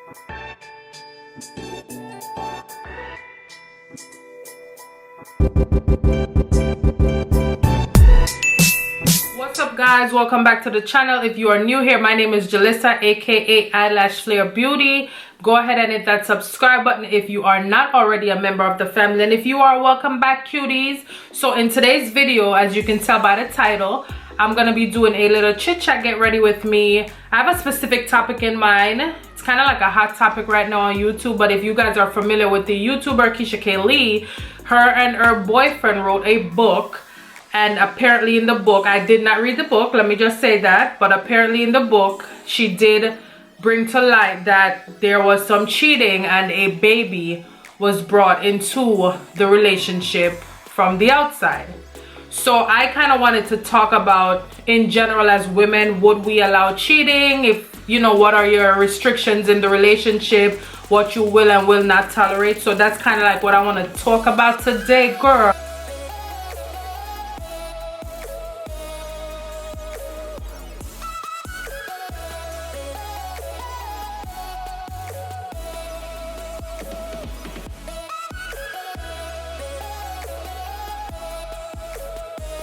What's up guys, welcome back to the channel. If you are new here, my name is Jalissa, aka Ilashflare Beauty. Go ahead and hit that subscribe button if you are not already a member of the family, and if you are, welcome back cuties. So in today's video, as you can tell by the title, I'm gonna be doing a little chit chat. Get ready with me. I have a specific topic in mind. It's kind of like a hot topic right now on YouTube, but if you guys are familiar with the YouTuber Chillleeeeeee, her and her boyfriend wrote a book. And apparently in the book, I did not read the book, let me just say that, but apparently in the book she did bring to light that there was some cheating and a baby was brought into the relationship from the outside. So I kind of wanted to talk about, in general, as women, would we allow cheating? If you know, what are your restrictions in the relationship, what you will and will not tolerate. So that's kind of like what I want to talk about today, girl.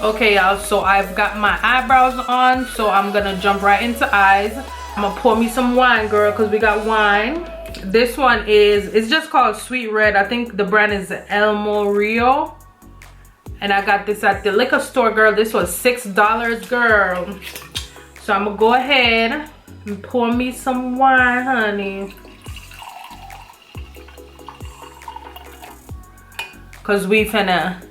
Okay y'all, so I've got my eyebrows on, so I'm gonna jump right into eyes. I'm gonna pour me some wine, girl, because we got wine. This one it's just called Sweet Red. I think the brand is El Morillo, and I got this at the liquor store, girl. This was $6, girl. So I'm gonna go ahead and pour me some wine, honey, because we finna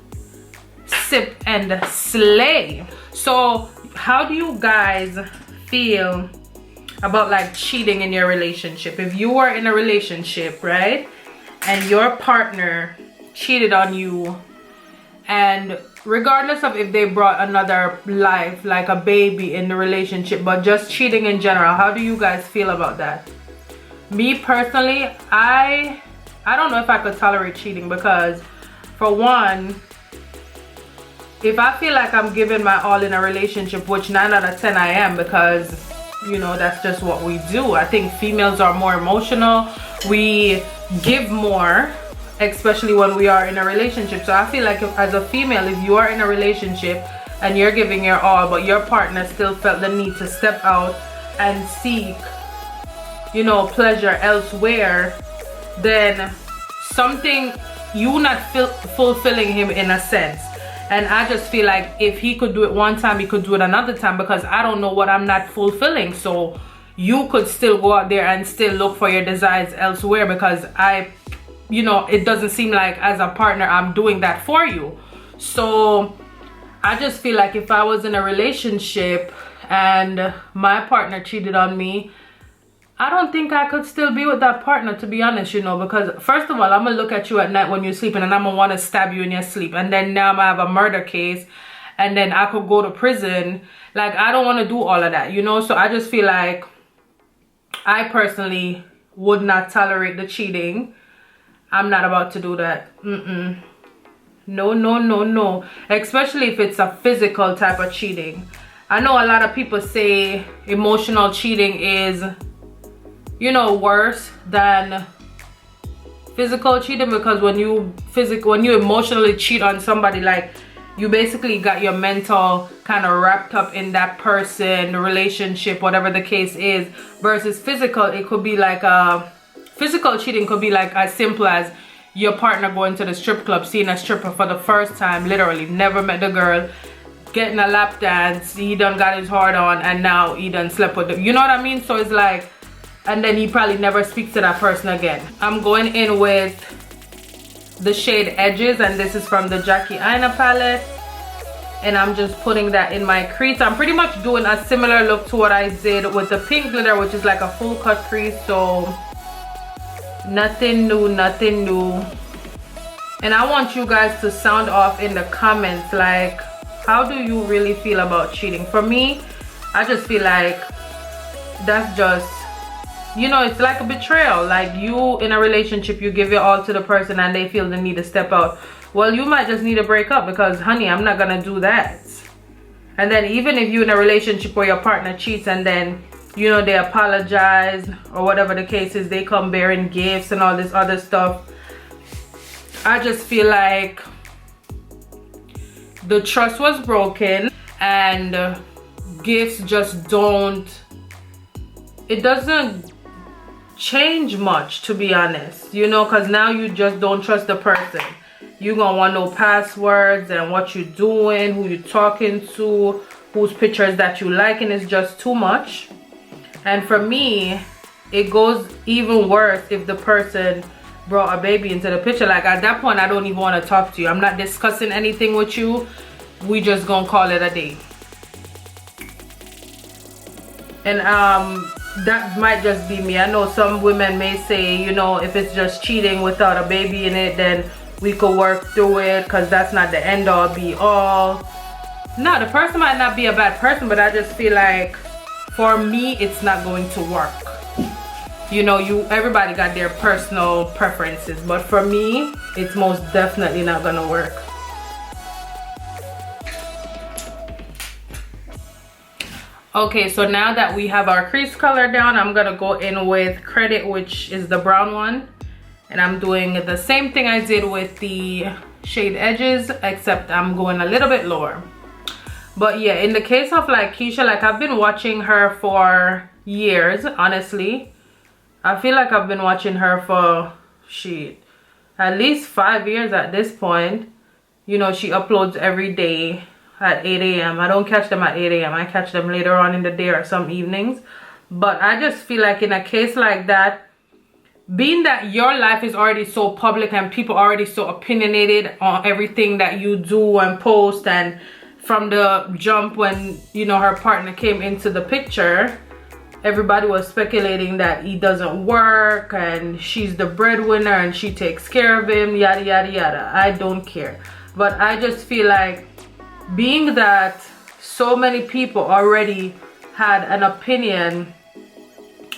sip and slay. So how do you guys feel about like cheating in your relationship? If you are in a relationship, right, and your partner cheated on you, and regardless of if they brought another life like a baby in the relationship, but just cheating in general, how do you guys feel about that? Me personally, I don't know if I could tolerate cheating, because for one, if I feel like I'm giving my all in a relationship, which 9 out of 10 I am, because you know that's just what we do. I think females are more emotional. We give more, especially when we are in a relationship. So I feel like as a female, if you are in a relationship and you're giving your all, but your partner still felt the need to step out and seek, you know, pleasure elsewhere, then something, you not fulfilling him in a sense. And I just feel like if he could do it one time, he could do it another time, because I don't know what I'm not fulfilling. So you could still go out there and still look for your desires elsewhere, because you know, it doesn't seem like as a partner I'm doing that for you. So I just feel like if I was in a relationship and my partner cheated on me, I don't think I could still be with that partner, to be honest, you know, because first of all, I'm gonna look at you at night when you're sleeping and I'm gonna want to stab you in your sleep, and then now I'm gonna have a murder case, and then I could go to prison. Like, I don't want to do all of that, you know. So I just feel like I personally would not tolerate the cheating. I'm not about to do that. No, no, no, no. Especially if it's a physical type of cheating. I know a lot of people say emotional cheating is, you know, worse than physical cheating, because when you emotionally cheat on somebody, like, you basically got your mental kind of wrapped up in that person, the relationship, whatever the case is. Versus physical, it could be like physical cheating could be like as simple as your partner going to the strip club, seeing a stripper for the first time, literally never met the girl, getting a lap dance, he done got his heart on, and now he done slept with them, you know what I mean? So it's like, and then he probably never speaks to that person again. I'm going in with the shade Edges, and this is from the Jackie Aina palette, and I'm just putting that in my crease. I'm pretty much doing a similar look to what I did with the pink glitter, which is like a full cut crease, so nothing new, nothing new. And I want you guys to sound off in the comments, like, how do you really feel about cheating? For me, I just feel like that's just, you know, it's like a betrayal. Like, you in a relationship, you give your all to the person and they feel the need to step out. Well, you might just need to break up, because honey, I'm not gonna do that. And then even if you're in a relationship where your partner cheats and then you know, they apologize or whatever the case is, they come bearing gifts and all this other stuff. I just feel like the trust was broken, and gifts just don't, it doesn't change much, to be honest, you know, because now you just don't trust the person. You gonna want no passwords and what you doing, who you talking to, whose pictures that you like, and it's just too much. And for me, it goes even worse if the person brought a baby into the picture. Like at that point, I don't even want to talk to you. I'm not discussing anything with you. We just gonna call it a day. And that might just be me. I know some women may say, you know, if it's just cheating without a baby in it, then we could work through it because that's not the end all be all. No, the person might not be a bad person, but I just feel like for me, it's not going to work. You know, everybody got their personal preferences, but for me, it's most definitely not gonna work. Okay, so now that we have our crease color down, I'm gonna go in with Credit, which is the brown one. And I'm doing the same thing I did with the shade edges, except I'm going a little bit lower. But yeah, in the case of like Keisha, like I've been watching her for years, honestly. I feel like I've been watching her for, at least 5 years at this point. You know, she uploads every day at 8 a.m. I don't catch them at 8 a.m. I catch them later on in the day or some evenings. But I just feel like in a case like that, being that your life is already so public and people are already so opinionated on everything that you do and post, and from the jump when, you know, her partner came into the picture, everybody was speculating that he doesn't work and she's the breadwinner and she takes care of him, yada yada yada. I don't care. But I just feel like, being that so many people already had an opinion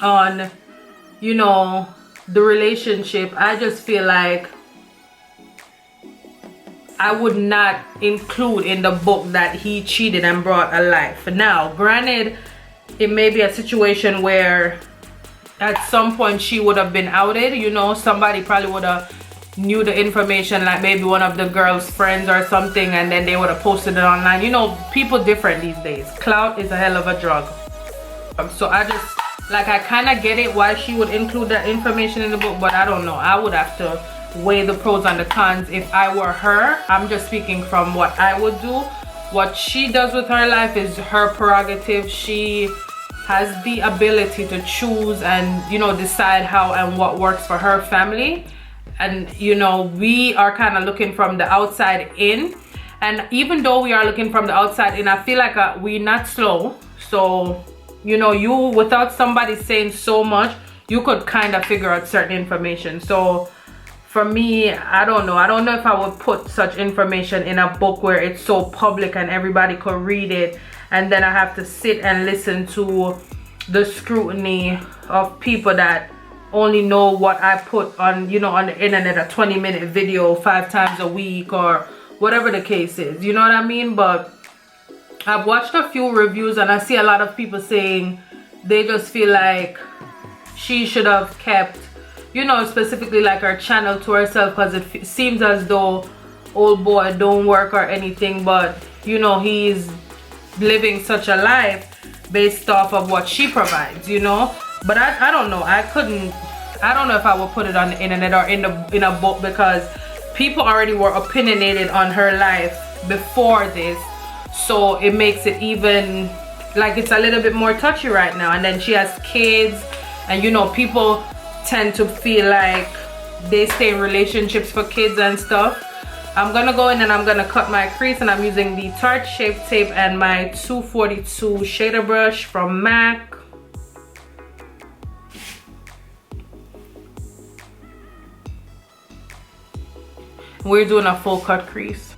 on, you know, the relationship, I just feel like I would not include in the book that he cheated and brought a life. Now, granted, it may be a situation where at some point she would have been outed, you know, somebody probably would have knew the information, like maybe one of the girl's friends or something, and then they would have posted it online. You know, people different these days. Clout is a hell of a drug. So I just, like, I kind of get it why she would include that information in the book, but I don't know. I would have to weigh the pros and the cons if I were her. I'm just speaking from what I would do. What she does with her life is her prerogative. She has the ability to choose and, you know, decide how and what works for her family. And, you know, we are kind of looking from the outside in. And even though we are looking from the outside in, I feel like we're not slow. So, you know, without somebody saying so much, you could kind of figure out certain information. So for me, I don't know. I don't know if I would put such information in a book where it's so public and everybody could read it, and then I have to sit and listen to the scrutiny of people that only know what I put on, you know, on the internet, a 20-minute video 5 times a week or whatever the case is, you know what I mean? But I've watched a few reviews and I see a lot of people saying they just feel like she should have kept, you know, specifically like her channel to herself, because it seems as though old boy don't work or anything, but you know, he's living such a life based off of what she provides, you know. But I don't know. I don't know if I would put it on the internet or in a book, because people already were opinionated on her life before this, so it makes it even like it's a little bit more touchy right now. And then she has kids, and you know, people tend to feel like they stay in relationships for kids and stuff. I'm gonna go in and I'm gonna cut my crease, and I'm using the Tarte Shape Tape and my 242 shader brush from MAC. We're doing a full cut crease.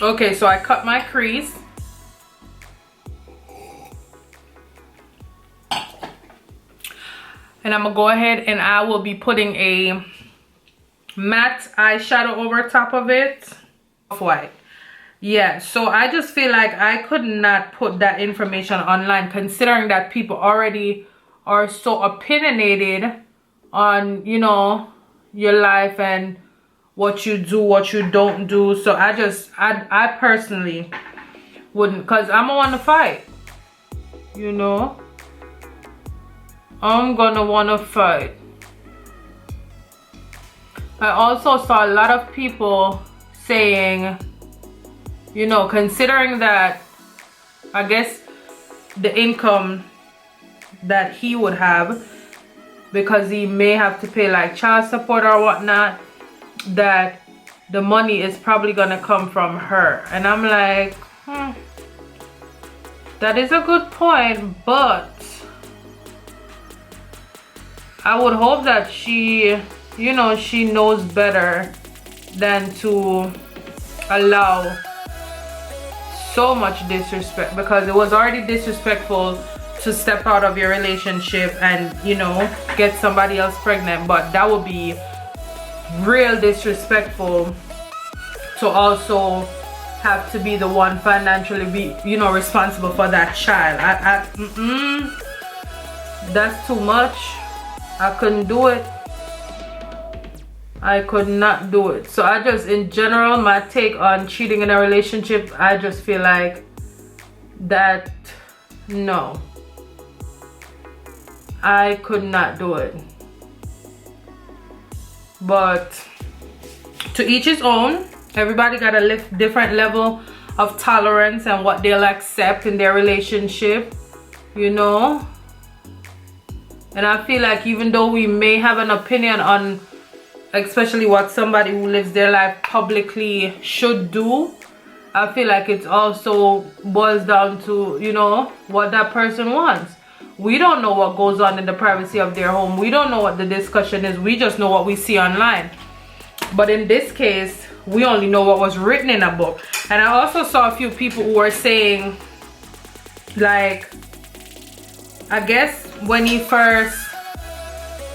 Okay, so I cut my crease. And I'm gonna go ahead and I will be putting a matte eyeshadow over top of it, off-white. Yeah, so I just feel like I could not put that information online, considering that people already are so opinionated on, you know, your life and what you do, what you don't do. So I personally wouldn't, because I'm gonna want to fight, you know. I'm gonna want to fight. I also saw a lot of people saying, you know, considering that, I guess, the income that he would have, because he may have to pay like child support or whatnot, that the money is probably gonna come from her. And I'm like, that is a good point, but I would hope that she, you know, she knows better than to allow so much disrespect, because it was already disrespectful to step out of your relationship and, you know, get somebody else pregnant, but that would be real disrespectful to also have to be the one financially be, you know, responsible for that child. That's too much. I couldn't do it. I could not do it. So I just, in general, my take on cheating in a relationship, I just feel like that, no, I could not do it. But to each his own. Everybody got a different level of tolerance and what they'll accept in their relationship, you know. And I feel like even though we may have an opinion on especially what somebody who lives their life publicly should do, I feel like it also boils down to, you know, what that person wants. We don't know what goes on in the privacy of their home. We don't know what the discussion is. We just know what we see online. But in this case, we only know what was written in a book. And I also saw a few people who were saying, like, I guess when he first,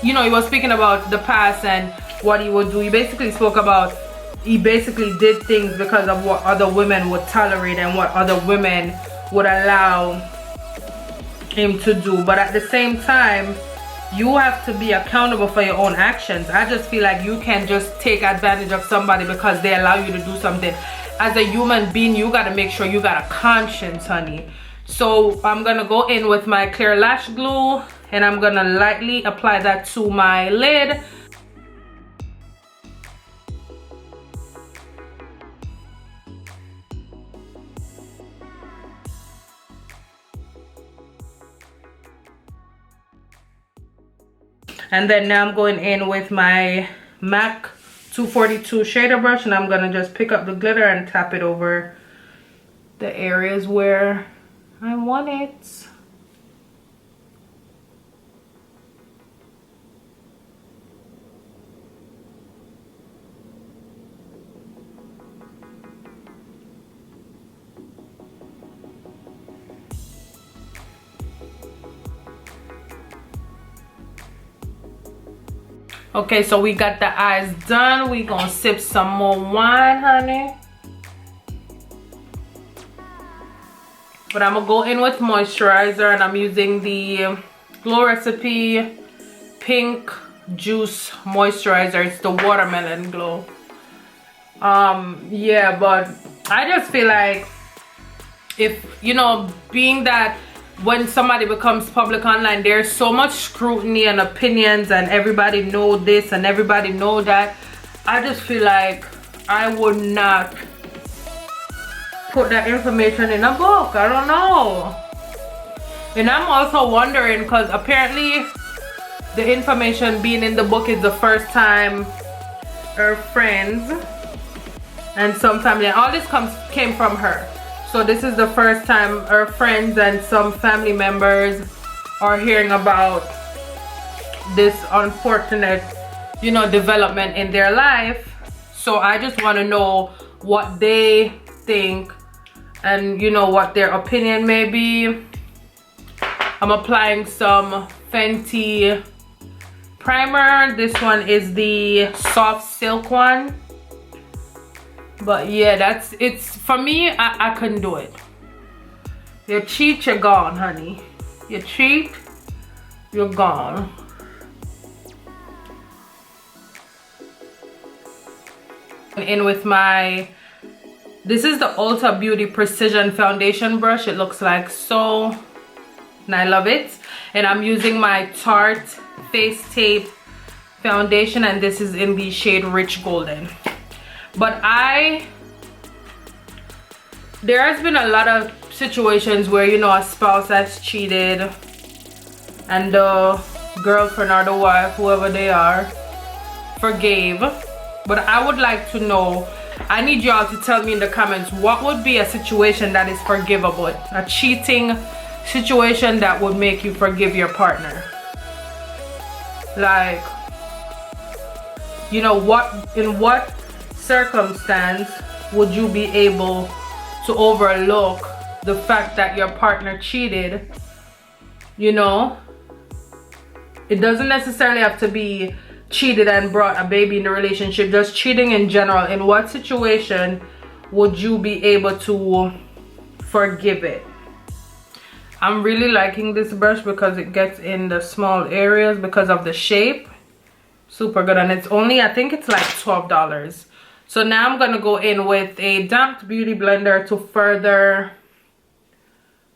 you know, he was speaking about the past and what he would do. He basically spoke about, he basically did things because of what other women would tolerate and what other women would allow him to do. But at the same time, you have to be accountable for your own actions. I just feel like you can't just take advantage of somebody because they allow you to do something. As a human being, you gotta make sure you got a conscience, honey. So I'm gonna go in with my clear lash glue and I'm gonna lightly apply that to my lid. And then now I'm going in with my MAC 242 shader brush and I'm gonna just pick up the glitter and tap it over the areas where I want it. Okay, so we got the eyes done. We gonna sip some more wine, honey. But I'm gonna go in with moisturizer and I'm using the Glow Recipe Pink Juice Moisturizer. It's the Watermelon Glow. Yeah, but I just feel like, if, you know, being that when somebody becomes public online, there's so much scrutiny and opinions and everybody know this and everybody know that. I just feel like I would not put that information in a book. I don't know. And I'm also wondering, because apparently the information being in the book is the first time her friends and some family, and all this came from her. So this is the first time her friends and some family members are hearing about this unfortunate, you know, development in their life. So I just want to know what they think and, you know, what their opinion may be. I'm applying some Fenty primer. This one is the soft silk one. But yeah, it's for me. I couldn't do it. You cheat, you're gone, honey. You cheat, you're gone. In with my, this is the Ulta Beauty Precision Foundation brush. It looks like so, and I love it. And I'm using my Tarte Face Tape foundation, and this is in the shade Rich Golden. But there has been a lot of situations where, you know, a spouse has cheated and the girlfriend or the wife, whoever they are, forgave. But I would like to know, I need y'all to tell me in the comments, what would be a situation that is forgivable? A cheating situation that would make you forgive your partner. Like, you know, in what circumstance would you be able to overlook the fact that your partner cheated? You know, it doesn't necessarily have to be cheated and brought a baby in the relationship, just cheating in general. In what situation would you be able to forgive it? I'm really liking this brush because it gets in the small areas because of the shape. Super good. And it's only, I think it's like $12. So now I'm gonna go in with a damp beauty blender to further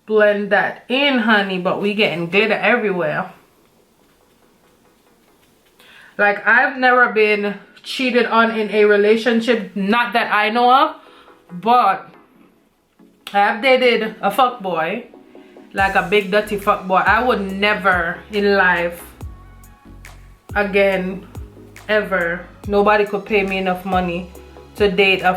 blend that in, honey. But we getting glitter everywhere. Like, I've never been cheated on in a relationship, not that I know of, but I've dated a fuckboy, like a big dirty fuckboy. I would never in life again, ever, nobody could pay me enough money to date a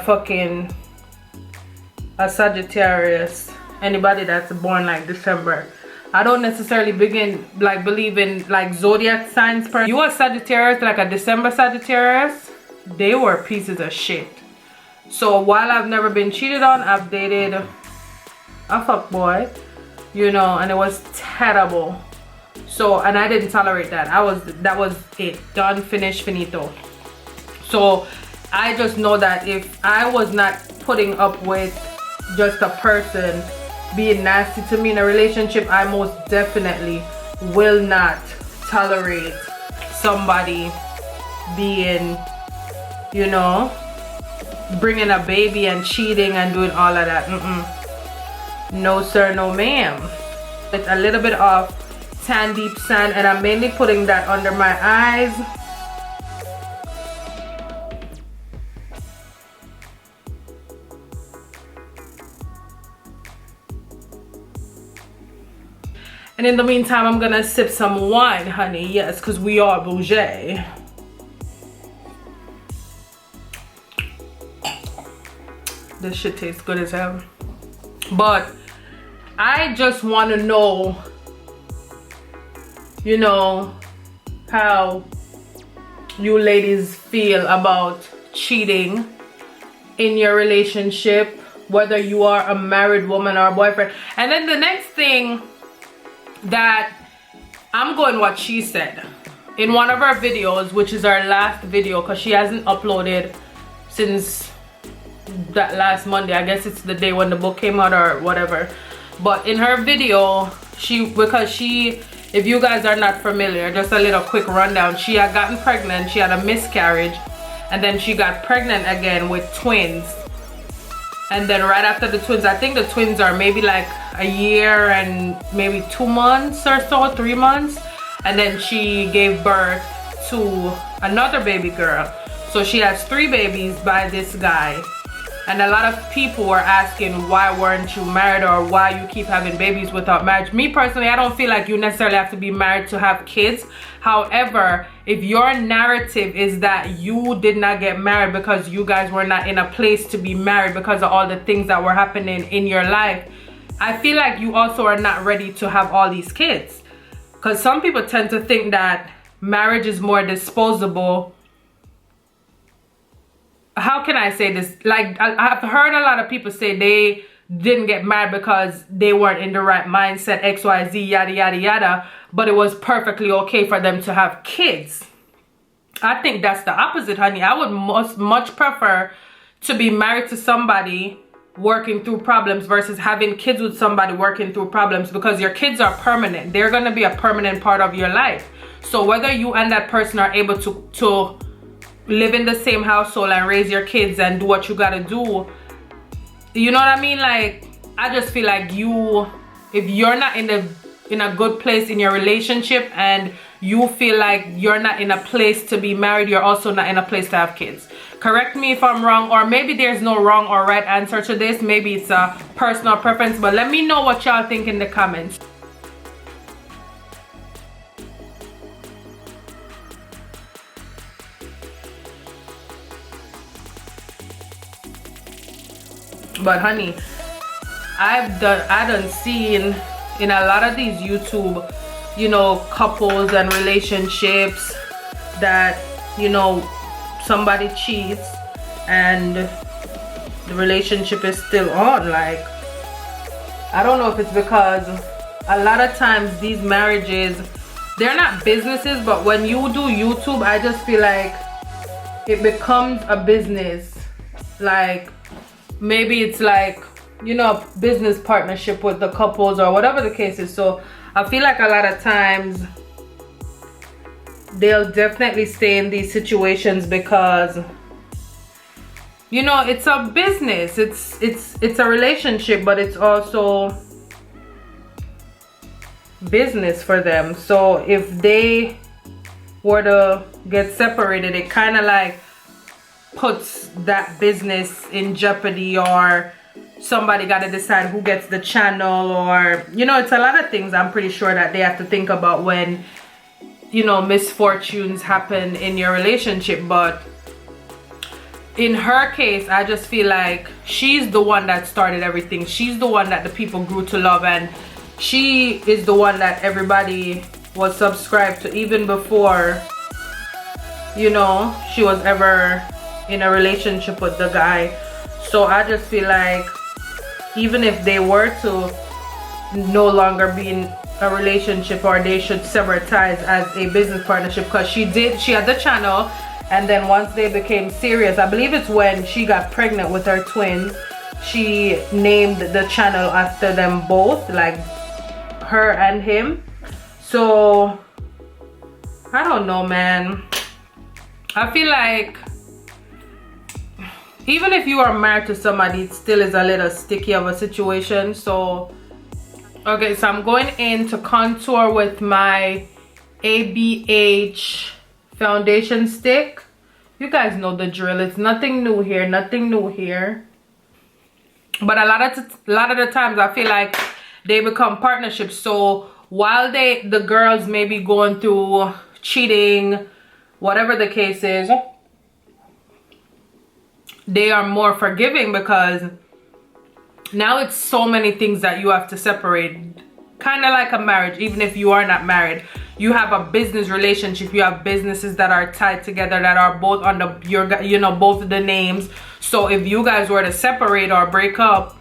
Sagittarius, anybody that's born like December. I don't necessarily believe in like zodiac signs. You a Sagittarius, like a December Sagittarius, they were pieces of shit. So while I've never been cheated on, I've dated a fuckboy, you know, and it was terrible. So, and I didn't tolerate that. That was it. Done, finished, finito. So I just know that if I was not putting up with just a person being nasty to me in a relationship, I most definitely will not tolerate somebody being, you know, bringing a baby and cheating and doing all of that. No sir, no ma'am. It's a little bit of tan deep sand, and I'm mainly putting that under my eyes. And in the meantime, I'm gonna sip some wine, honey. Yes, because we are bougie. This shit tastes good as hell. But I just want to know, you know, how you ladies feel about cheating in your relationship, whether you are a married woman or a boyfriend. And then the next thing that I'm going what she said in one of her videos, which is our last video, because she hasn't uploaded since that last Monday. I guess it's the day when the book came out or whatever. But in her video, because she, if you guys are not familiar, just a little quick rundown, she had gotten pregnant, she had a miscarriage, and then she got pregnant again with twins. And then right after the twins, I think the twins are maybe like a year and maybe 2 months or so, 3 months. And then she gave birth to another baby girl. So she has 3 babies by this guy. And a lot of people were asking, why weren't you married, or why you keep having babies without marriage? Me personally, I don't feel like you necessarily have to be married to have kids. However, if your narrative is that you did not get married because you guys were not in a place to be married because of all the things that were happening in your life, I feel like you also are not ready to have all these kids. Because some people tend to think that marriage is more disposable. How can I say this? Like, I've heard a lot of people say they didn't get married because they weren't in the right mindset, XYZ, yada, yada, yada. But it was perfectly okay for them to have kids. I think that's the opposite, honey. I would much prefer to be married to somebody working through problems versus having kids with somebody working through problems, because your kids are permanent. They're going to be a permanent part of your life. So whether you and that person are able to live in the same household and raise your kids and do what you got to do, you know what I mean? Like, I just feel like if you're not in a good place in your relationship and you feel like you're not in a place to be married, you're also not in a place to have kids. Correct me if I'm wrong, or maybe there's no wrong or right answer to this. Maybe it's a personal preference, but let me know what y'all think in the comments. But honey, I done seen in a lot of these YouTube, you know, couples and relationships that, you know, somebody cheats and the relationship is still on. Like, I don't know if it's because a lot of times these marriages, they're not businesses, but when you do YouTube, I just feel like it becomes a business. Like, maybe it's like, you know, a business partnership with the couples or whatever the case is. So I feel like a lot of times they'll definitely stay in these situations because, you know, it's a business, it's a relationship, but it's also business for them. So if they were to get separated, it kind of like puts that business in jeopardy, or somebody got to decide who gets the channel, or, you know, it's a lot of things I'm pretty sure that they have to think about when, you know, misfortunes happen in your relationship. But in her case, I just feel like she's the one that started everything. She's the one that the people grew to love, and she is the one that everybody was subscribed to even before, you know, she was ever in a relationship with the guy. So I just feel like even if they were to no longer be in a relationship, or they should sever ties as a business partnership, because she had the channel, and then once they became serious, I believe it's when she got pregnant with her twins, she named the channel after them both, like her and him. So I don't know, man. I feel like even if you are married to somebody, it still is a little sticky of a situation. So okay, so I'm going in to contour with my ABH foundation stick. You guys know the drill. It's nothing new here, nothing new here. But a lot of the times I feel like they become partnerships. So while the girls may be going through cheating, whatever the case is, they are more forgiving, because now it's so many things that you have to separate. Kind of like a marriage. Even if you are not married, you have a business relationship, you have businesses that are tied together, that are both under your, you know, both of the names. So if you guys were to separate or break up,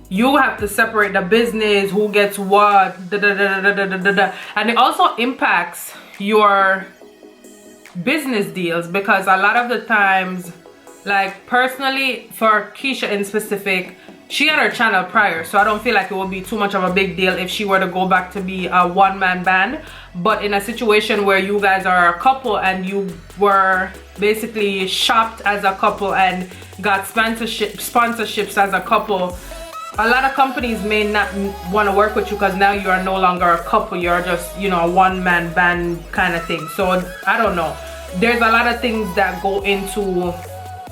you have to separate the business, who gets what, and it also impacts your business deals, because a lot of the times, like personally for Keisha in specific, she had her channel prior, so I don't feel like it would be too much of a big deal if she were to go back to be a one-man band. But in a situation where you guys are a couple and you were basically shopped as a couple and got sponsorships as a couple, a lot of companies may not want to work with you, because now you are no longer a couple, you're just, you know, a one-man band kind of thing. So I don't know, there's a lot of things that go into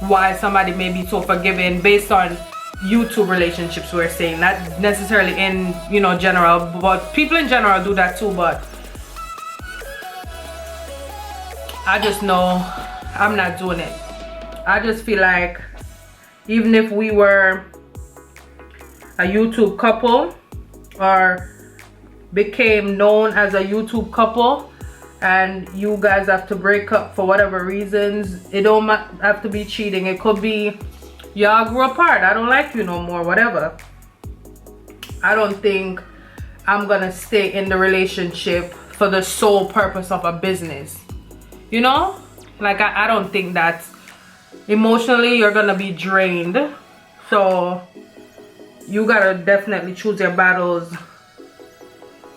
why somebody may be so forgiving based on YouTube relationships, we're saying, not necessarily in, you know, general, but people in general do that too. But I just know I'm not doing it. I just feel like even if we were a YouTube couple or became known as a YouTube couple and you guys have to break up for whatever reasons, it don't have to be cheating. It could be y'all grew apart, I don't like you no more, whatever. I don't think I'm gonna stay in the relationship for the sole purpose of a business, you know? Like I don't think that's emotionally you're gonna be drained. So you gotta definitely choose your battles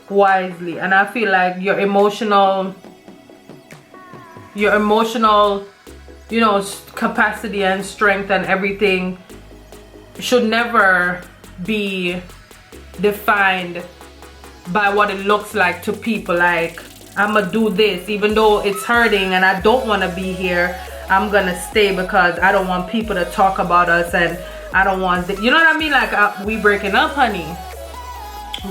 wisely. And I feel like your emotional, you know, capacity and strength and everything should never be defined by what it looks like to people. Like, I'm gonna do this even though it's hurting and I don't want to be here. I'm gonna stay because I don't want people to talk about us, and I don't want you know what I mean? Like, we breaking up, honey.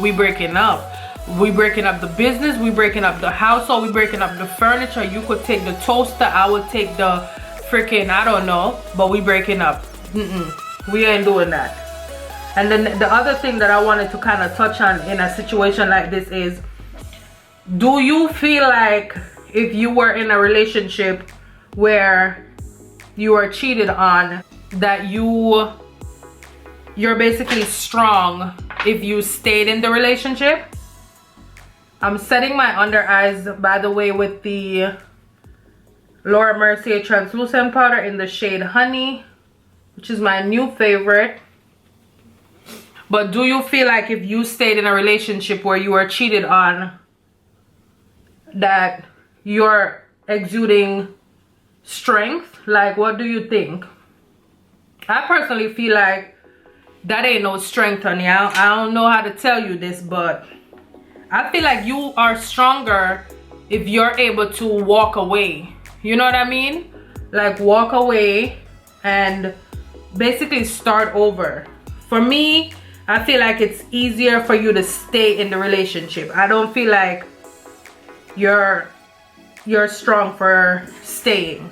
We breaking up. We breaking up the business. We breaking up the household. We breaking up the furniture. You could take the toaster. I would take the freaking, I don't know, but we breaking up. We ain't doing that. And then the other thing that I wanted to kind of touch on in a situation like this is, do you feel like if you were in a relationship where you were cheated on, that you're basically strong if you stayed in the relationship? I'm setting my under eyes, by the way, with the Laura Mercier translucent powder in the shade Honey, which is my new favorite. But do you feel like if you stayed in a relationship where you were cheated on, that you're exuding strength? Like, what do you think? I personally feel like that ain't no strength, honey. I don't know how to tell you this, but I feel like you are stronger if you're able to walk away. You know what I mean? Like, walk away and basically start over. For me, I feel like it's easier for you to stay in the relationship. I don't feel like you're strong for staying.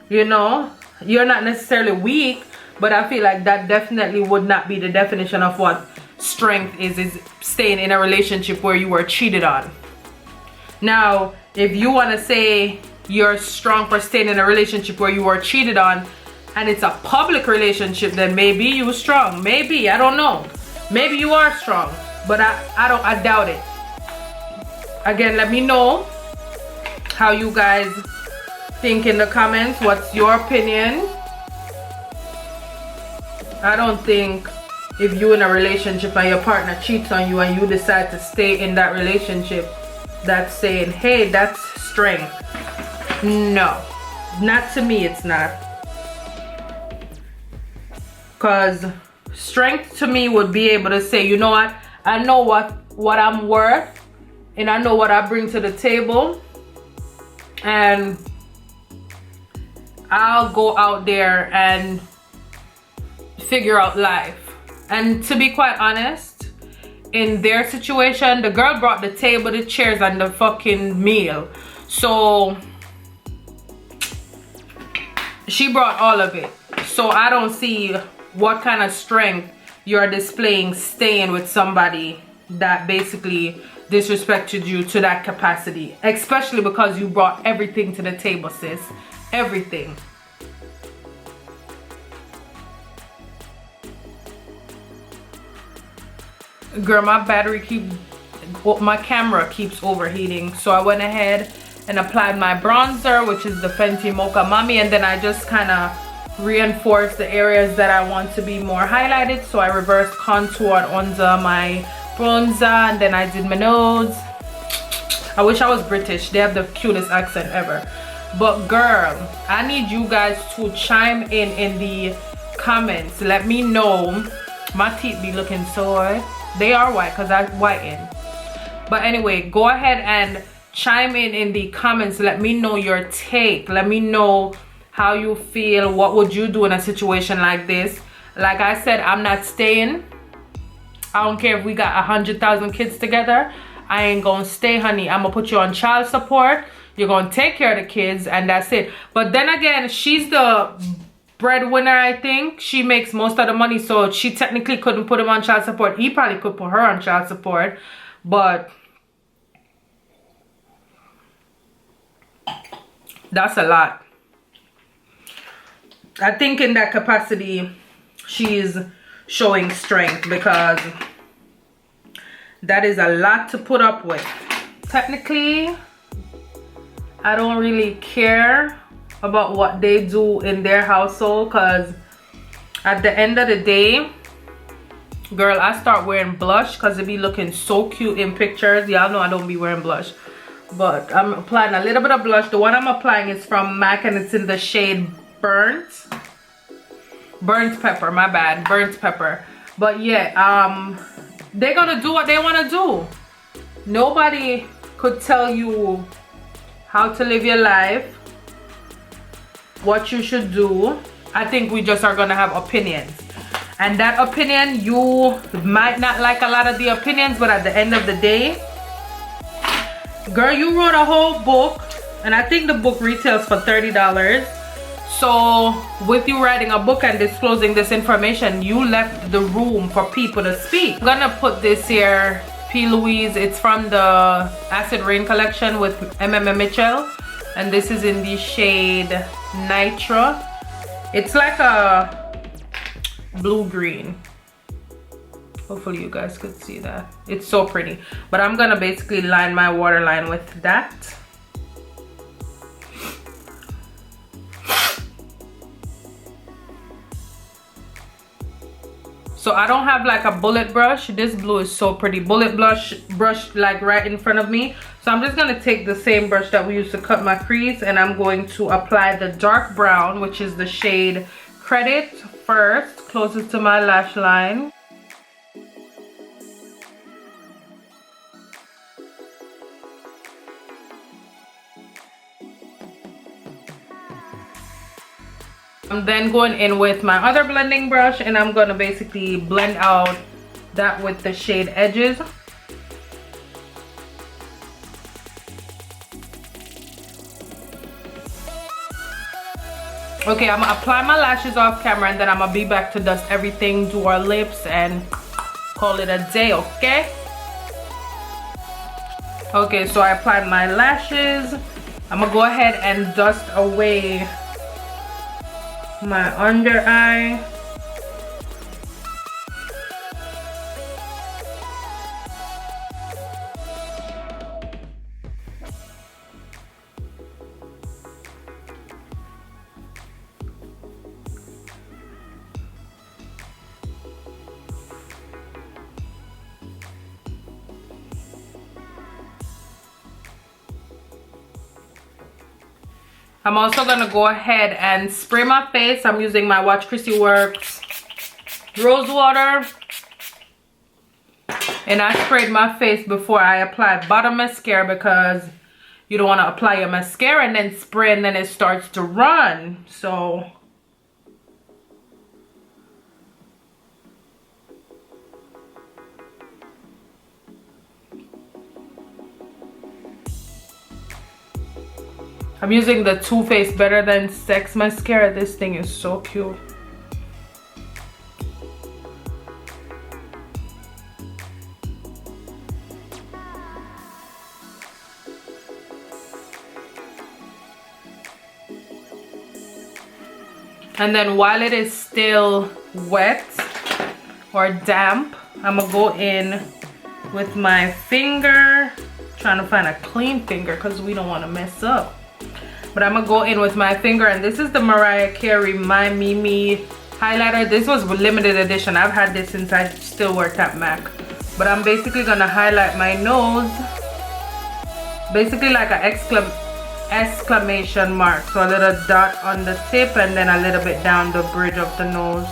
You know, you're not necessarily weak, but I feel like that definitely would not be the definition of what strength is staying in a relationship where you were cheated on. Now, if you want to say you're strong for staying in a relationship where you were cheated on and it's a public relationship, then maybe you're strong. Maybe, I don't know. Maybe you are strong, but I doubt it. Again, let me know how you guys think in the comments. What's your opinion? I don't think if you're in a relationship and your partner cheats on you and you decide to stay in that relationship, that's saying, hey, that's strength. No, not to me, it's not. Because strength to me would be able to say, you know what, I know what I'm worth, and I know what I bring to the table, and I'll go out there and figure out life. And to be quite honest, in their situation, the girl brought the table, the chairs, and the fucking meal. So she brought all of it. So I don't see what kind of strength you're displaying staying with somebody that basically disrespected you to that capacity, especially because you brought everything to the table, sis. Everything. Girl, my camera keeps overheating, so I went ahead and applied my bronzer, which is the Fenty Mocha Mami, and then I just kind of reinforced the areas that I want to be more highlighted. So I reversed contour under my bronzer, and then I did my nose. I wish I was British. They have the cutest accent ever. But girl, I need you guys to chime in the comments. Let me know. My teeth be looking so... They are white because I whitened. But anyway, go ahead and chime in the comments. Let me know your take. Let me know how you feel. What would you do in a situation like this? Like I said, I'm not staying. I don't care if we got 100,000 kids together. I ain't gonna stay, honey. I'm gonna put you on child support. You're gonna take care of the kids, and that's it. But then again, she's the breadwinner, I think. She makes most of the money, so she technically couldn't put him on child support. He probably could put her on child support, but that's a lot. I think in that capacity, she's showing strength, because that is a lot to put up with. Technically, I don't really care about what they do in their household, because at the end of the day, girl, I start wearing blush because it be looking so cute in pictures. Y'all know I don't be wearing blush, but I'm applying a little bit of blush. The one I'm applying is from MAC and it's in the shade burnt pepper, my bad, burnt pepper. But yeah, they're gonna do what they want to do. Nobody could tell you how to live your life, what you should do. I think we just are gonna have opinions, and that opinion, you might not like a lot of the opinions, but at the end of the day, girl, you wrote a whole book, and I think the book retails for $30. So with you writing a book and disclosing this information, you left the room for people to speak. I'm gonna put this here, P. Louise. It's from the Acid Rain collection with Mitchell, and this is in the shade Nitra. It's like a blue-green. Hopefully you guys could see that. It's so pretty. But I'm gonna basically line my waterline with that. So I don't have like a bullet brush. This blue is so pretty. Bullet brush like right in front of me. So I'm just gonna take the same brush that we used to cut my crease, and I'm going to apply the dark brown, which is the shade Credit, first, closest to my lash line. I'm then going in with my other blending brush, and I'm gonna basically blend out that with the shade Edges. Okay, I'm gonna apply my lashes off camera, and then I'm gonna be back to dust everything, do our lips, and call it a day, okay? Okay, so I applied my lashes. I'm gonna go ahead and dust away my under eye. I'm also gonna go ahead and spray my face. I'm using my Watch Chrissy Works rose water, and I sprayed my face before I applied bottom mascara, because you don't want to apply your mascara and then spray and then it starts to run. So I'm using the Too Faced Better Than Sex mascara. This thing is so cute. And then while it is still wet or damp, I'm gonna go in with my finger, trying to find a clean finger because we don't want to mess up. But I'm gonna go in with my finger, and this is the Mariah Carey My Mimi highlighter. This was limited edition. I've had this since I still worked at MAC. But I'm basically gonna highlight my nose, basically like an exclamation mark. So a little dot on the tip and then a little bit down the bridge of the nose.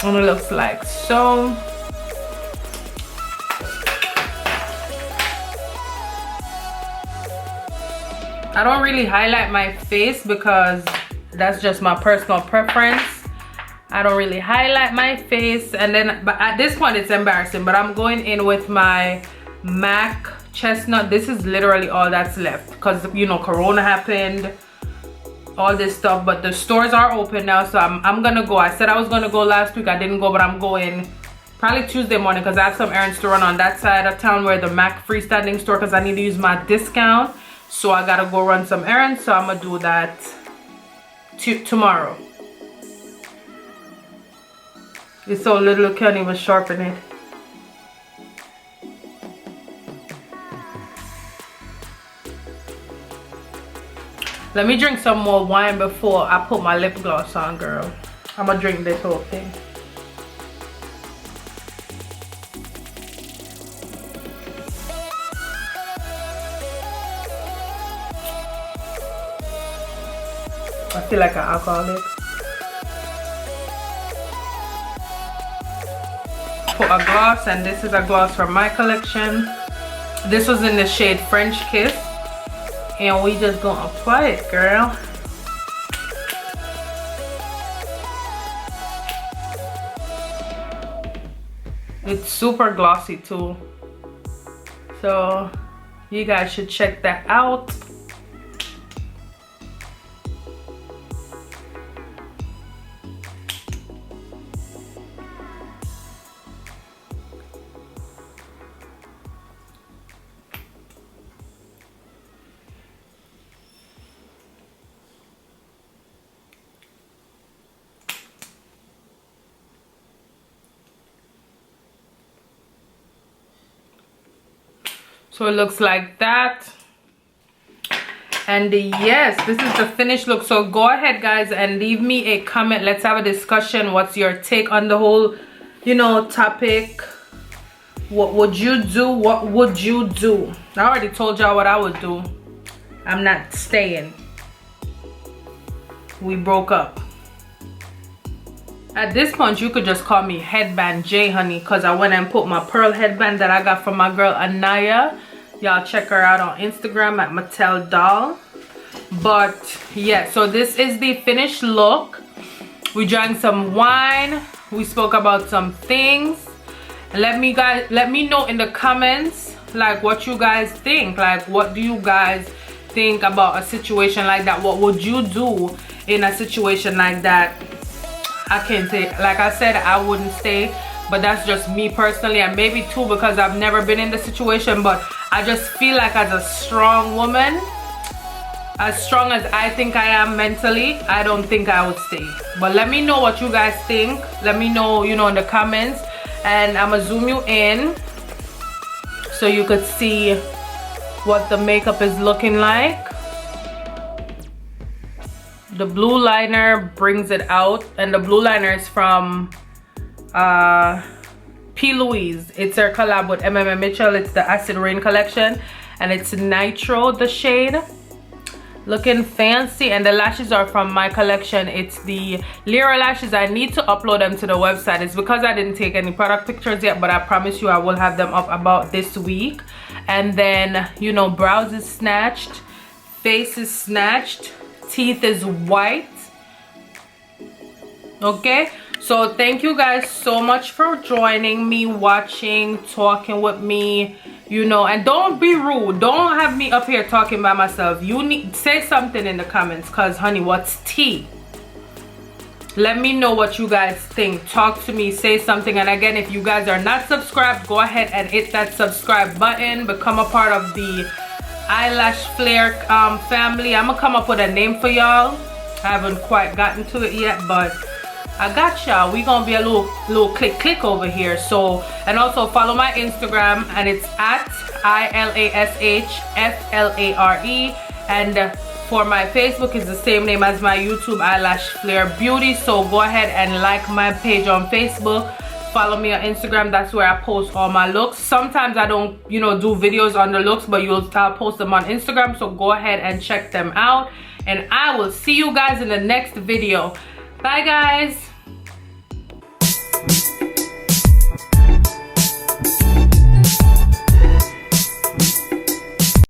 And it looks like so. I don't really highlight my face because that's just my personal preference. I don't really highlight my face, and then but at this point it's embarrassing, but I'm going in with my MAC Chestnut. This is literally all that's left because, you know, Corona happened, all this stuff, but the stores are open now, so I'm gonna go. I said I was gonna go last week, I didn't go, but I'm going probably Tuesday morning because I have some errands to run on that side of town where the MAC freestanding store, because I need to use my discount. So I gotta go run some errands, so I'm gonna do that tomorrow. It's so little, can't even sharpen it. Let me drink some more wine before I put my lip gloss on, girl. I'm gonna drink this whole thing. I feel like an alcoholic. Put a gloss, and this is a gloss from my collection. This was in the shade French Kiss, and we just gonna apply it, girl. It's super glossy too, so you guys should check that out. So it looks like that. And yes, this is the finished look. So go ahead, guys, and leave me a comment. Let's have a discussion. What's your take on the whole, you know, topic? What would you do? What would you do? I already told y'all what I would do. I'm not staying. We broke up. At this point, you could just call me Headband J, honey, because I went and put my pearl headband that I got from my girl Anaya. Y'all check her out on Instagram at Mattel Doll. But yeah, so this is the finished look. We drank some wine. We spoke about some things. Let me know in the comments, like, what you guys think. Like, what do you guys think about a situation like that? What would you do in a situation like that? I can't say, like I said, I wouldn't stay, but that's just me personally, and maybe too because I've never been in the situation. But I just feel like, as a strong woman, as strong as I think I am mentally, I don't think I would stay. But let me know what you guys think. Let me know, you know, in the comments, and I'm gonna zoom you in so you could see what the makeup is looking like. The blue liner brings it out, and the blue liner is from P. Louise. It's their collab with MM Mitchell. It's the Acid Rain collection, and it's Nitro, the shade. Looking fancy. And the lashes are from my collection. It's the Lyra lashes. I need to upload them to the website. It's because I didn't take any product pictures yet, but I promise you I will have them up about this week. And then, you know, brows is snatched, face is snatched, teeth is white. Okay, so thank you guys so much for joining me, watching, talking with me, you know. And don't be rude. Don't have me up here talking by myself. You need say something in the comments, because honey, what's tea? Let me know what you guys think. Talk to me, say something. And again, if you guys are not subscribed, go ahead and hit that subscribe button. Become a part of the Ilashflare family. I'm gonna come up with a name for y'all. I haven't quite gotten to it yet, but I got y'all. We gonna be a little click over here. So, and also follow my Instagram, and it's at ILASHFLARE, and for my Facebook is the same name as my YouTube, Ilashflare Beauty. So go ahead and like my page on Facebook. Follow me on Instagram. That's where I post all my looks. Sometimes I don't, you know, do videos on the looks, but I'll post them on Instagram. So go ahead and check them out, and I will see you guys in the next video. Bye, guys.